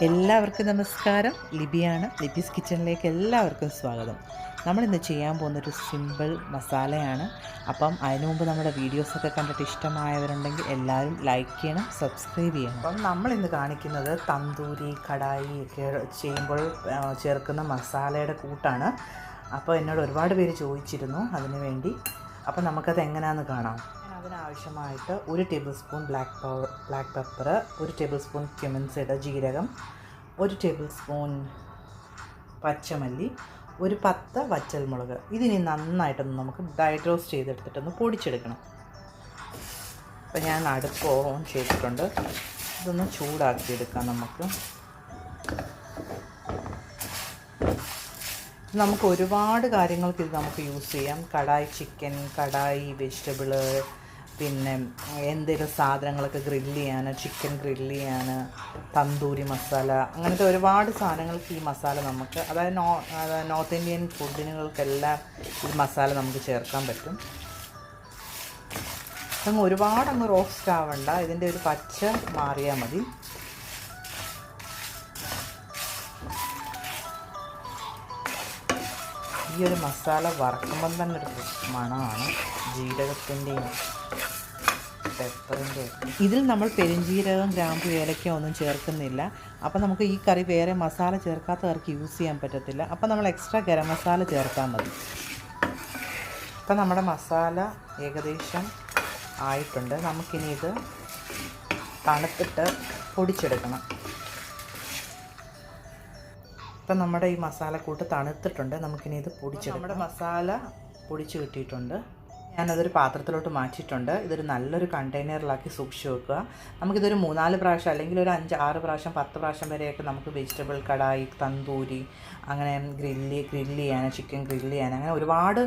എല്ലാവർക്കും നമസ്കാരം. ലിബിയാണ്. ലിബീസ് കിച്ചണിലേക്ക് എല്ലാവർക്കും സ്വാഗതം. നമ്മളിന്ന് ചെയ്യാൻ പോകുന്നൊരു സിമ്പിൾ മസാലയാണ്. അപ്പം അതിനു മുമ്പ് നമ്മുടെ വീഡിയോസൊക്കെ കണ്ടിട്ട് ഇഷ്ടമായവരുണ്ടെങ്കിൽ എല്ലാവരും ലൈക്ക് ചെയ്യണം, സബ്സ്ക്രൈബ് ചെയ്യണം. അപ്പം നമ്മളിന്ന് കാണിക്കുന്നത് തന്തൂരി, കടായി ഒക്കെ ചെയ്യുമ്പോൾ ചേർക്കുന്ന മസാലയുടെ കൂട്ടാണ്. അപ്പോൾ എന്നോട് ഒരുപാട് പേര് ചോദിച്ചിരുന്നു അതിനു വേണ്ടി. അപ്പം നമുക്കത് എങ്ങനെയാണെന്ന് കാണാം. അതിനാവശ്യമായിട്ട് 1 table spoon black pepper, 1 table spoon cumin seed ജീരകം, 1 ടേബിൾ സ്പൂൺ പച്ചമല്ലി, ഒരു 10 വറ്റൽമുളക്. ഇതിനി നന്നായിട്ടൊന്ന് നമുക്ക് ഡ്രൈ റോസ്റ്റ് ചെയ്തെടുത്തിട്ടൊന്ന് പൊടിച്ചെടുക്കണം. അപ്പോൾ ഞാൻ അടുപ്പ് ഓൺ ചെയ്തിട്ടുണ്ട്. ഇതൊന്ന് ചൂടാക്കിയെടുക്കാം. നമുക്ക് ഒരുപാട് കാര്യങ്ങൾക്ക് ഇത് നമുക്ക് യൂസ് ചെയ്യാം. കടായി ചിക്കൻ, കടായി വെജിറ്റബിള്, പിന്നെ എന്തെങ്കിലും സാധനങ്ങളൊക്കെ ഗ്രില്ല് ചെയ്യാൻ, ചിക്കൻ ഗ്രില്ല് ചെയ്യാൻ, തന്തൂരി മസാല, അങ്ങനത്തെ ഒരുപാട് സാധനങ്ങൾക്ക് ഈ മസാല നമുക്ക്, അതായത് നോർത്ത് ഇന്ത്യൻ ഫുഡിനുകൾക്കെല്ലാം ഈ മസാല നമുക്ക് ചേർക്കാൻ പറ്റും. ഒരുപാടങ്ങ് റോസ്റ്റ് ആവണ്ട, ഇതിൻ്റെ ഒരു പച്ച മാറിയാൽ മതി. ഈ ഒരു മസാല വറക്കുമ്പം തന്നെ ഒരു മണമാണ് ജീരകത്തിൻ്റെയും പെപ്പറിൻ്റെ. ഇതിൽ നമ്മൾ പെരുംജീരകം, ഗ്രാമ്പു, ഏലക്ക ഒന്നും ചേർക്കുന്നില്ല. അപ്പോൾ നമുക്ക് ഈ കറി വേറെ മസാല ചേർക്കാത്തവർക്ക് യൂസ് ചെയ്യാൻ പറ്റത്തില്ല. അപ്പോൾ നമ്മൾ എക്സ്ട്രാ ഗരം മസാല ചേർത്താൽ മതി. അപ്പോൾ നമ്മുടെ മസാല ഏകദേശം ആയിട്ടുണ്ട്. നമുക്കിനി ഇത് തണുത്തിട്ട് പൊടിച്ചെടുക്കണം. ഇപ്പം നമ്മുടെ ഈ മസാലക്കൂട്ട് തണുത്തിട്ടുണ്ട്. നമുക്കിനി ഇത് പൊടിച്ചെടുക്കാം. നമ്മുടെ മസാല പൊടിച്ച് കിട്ടിയിട്ടുണ്ട്. ഞാനതൊരു പാത്രത്തിലോട്ട് മാറ്റിയിട്ടുണ്ട്. ഇതൊരു നല്ലൊരു കണ്ടെയ്നറിലാക്കി സൂക്ഷിച്ച് വെക്കുക. നമുക്കിതൊരു 3-4 പ്രാവശ്യം, അല്ലെങ്കിൽ ഒരു 5-6 പ്രാവശ്യം, 10 പ്രാവശ്യം വരെയൊക്കെ നമുക്ക് വെജിറ്റബിൾ കടായി, തന്തൂരി, അങ്ങനെ ഗ്രില്ല് ചെയ്യാൻ, ചിക്കൻ ഗ്രില്ല് ചെയ്യാൻ, അങ്ങനെ ഒരുപാട്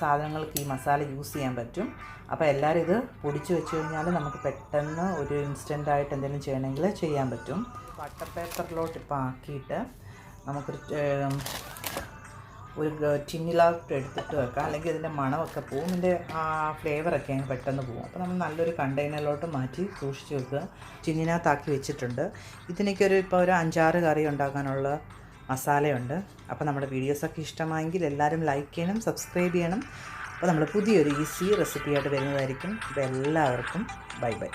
സാധനങ്ങൾക്ക് ഈ മസാല യൂസ് ചെയ്യാൻ പറ്റും. അപ്പോൾ എല്ലാവരും ഇത് പൊടിച്ച് വെച്ച് കഴിഞ്ഞാൽ നമുക്ക് പെട്ടെന്ന് ഒരു ഇൻസ്റ്റൻ്റായിട്ട് എന്തെങ്കിലും ചെയ്യണമെങ്കിൽ ചെയ്യാൻ പറ്റും. ബട്ടർ പേപ്പറിലോട്ട് ഇപ്പോൾ ആക്കിയിട്ട് നമുക്കൊരു ടിന്നിലോട്ട് എടുത്തിട്ട് വെക്കാം. അല്ലെങ്കിൽ ഇതിൻ്റെ മണമൊക്കെ പോവും, ഇതിൻ്റെ ഫ്ലേവറൊക്കെ അങ്ങ് പെട്ടെന്ന് പോകും. അപ്പോൾ നമ്മൾ നല്ലൊരു കണ്ടെയ്നറിലോട്ട് മാറ്റി സൂക്ഷിച്ച് വെക്കുക. ടിന്നിനകത്താക്കി വെച്ചിട്ടുണ്ട്. ഇതിനൊക്കെ ഇപ്പോൾ ഒരു 5-6 കറി ഉണ്ടാക്കാനുള്ള മസാലയുണ്ട്. അപ്പോൾ നമ്മുടെ വീഡിയോസൊക്കെ ഇഷ്ടമായെങ്കിൽ എല്ലാവരും ലൈക്ക് ചെയ്യണം, സബ്സ്ക്രൈബ് ചെയ്യണം. അപ്പോൾ നമ്മൾ പുതിയൊരു ഈസി റെസിപ്പിയായിട്ട് വരുന്നതായിരിക്കും. അപ്പോൾ എല്ലാവർക്കും ബൈ ബൈ.